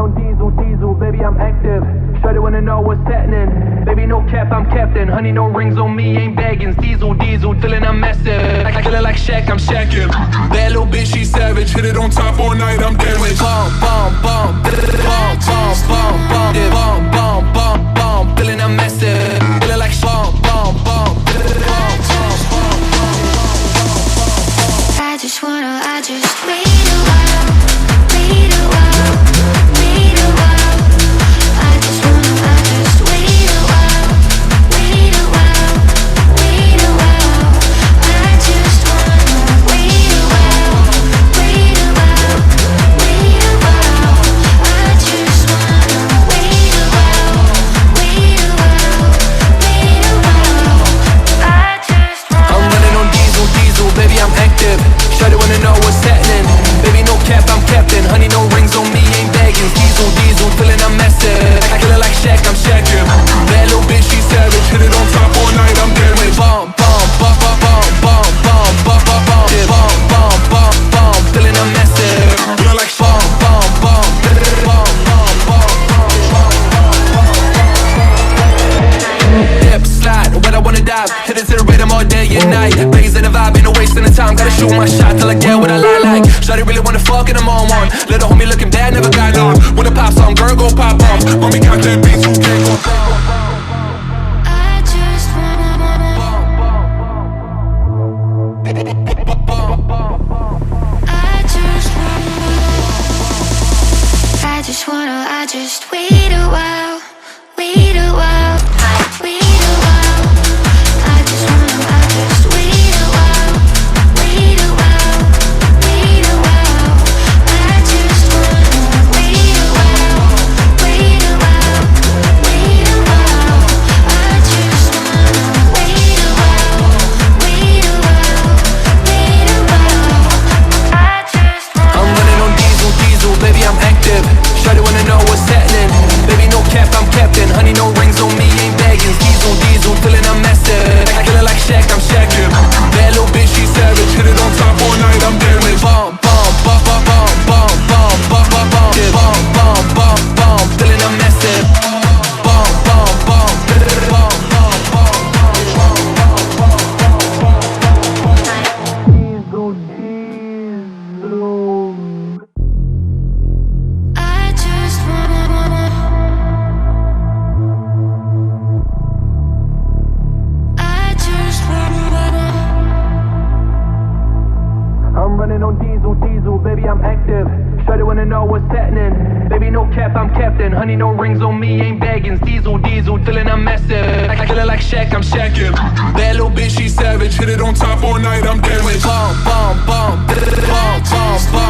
on diesel, diesel, baby, I'm active. Shawty wanna know what's happening. Baby, no cap, I'm captain. Honey, no rings on me, ain't baggins. Diesel, diesel, feeling I'm massive. I feel it like Shaq, I'm Shaqin'. Bad little bitch, she savage. Hit it on top all night, I'm damaged. Bomb, bomb, bomb, bomb, bomb, bomb, bomb, yeah, bomb, bomb, bomb, bomb. Feeling I'm massive. Feeling like bomb, bomb, bomb, bomb. I just wait a while, wait a while, wait a while. I just wait a while, wait a while, wait a while. I just wanna wait a while, wait a while, wait a while. I just wanna wait a while, wait a while, wait a while. I just wanna. I'm running on diesel, diesel, baby, I'm active. Shawty wanna know what's happening. Baby, no cap, I'm captain. Honey, no rings on me, ain't baggins. Diesel, diesel, feeling I'm massive. I feel it like Shaq, I'm Shaqin'. Bad little bitch, she savage. Hit it on top all night, I'm damaged. Bomb, bomb, bomb, bomb, bomb, bomb, bomb, bomb, bomb, yeah, bomb, bomb, bomb, bomb, feeling I'm massive. Feeling like bomb, bomb, bomb, bomb, bomb, bomb. Dip, slide, when I wanna dive. Hit it to the rhythm all day and night. Blazing the vibe, ain't no wasting the time. Gotta shoot my shot till I get what I like. Shawty really wanna fuck and I'm on one. Little homie looking bad, never got on. When the pop song, girl, go pop off. Homie count that beats, who can't go? I just wanna. I just wait a while, wait a while, wait a while. I just wait a while, wait a while, wait a while. I just wanna wait a while, wait a while, wait a while. I just wanna wait a while, wait a while, wait a while. I just wanna. I'm running on diesel, diesel, baby, I'm active. Shawty wanna know what's happening. Baby, no cap, I'm captain. Honey, no rings on me, ain't baggins. Diesel, diesel, feeling I'm massive. I feel it like Shaq, I'm Shaqin'. Bad little bitch, she savage. Hit it on top all night, I'm damaged. Bomb, bomb, bomb, bomb, bomb, bomb, bomb, bomb, bomb, yeah, bomb, bomb, bomb, bomb, feeling I'm massive. Bomb, bomb, bomb, bomb, bomb, bomb, diesel, diesel. I just wanna. I just wanna. I'm running on diesel, diesel, baby, I'm active. Shawty wanna know what's happening. Baby, no cap, I'm captain. Honey, no rings on me, ain't baggins. Diesel, diesel, feeling I'm massive. I feel it like Shaq, I'm Shaqin'. Bad little bitch, she savage. Hit it on top all night, I'm damaged. Bomb, bomb, bomb, bomb, bomb, bomb.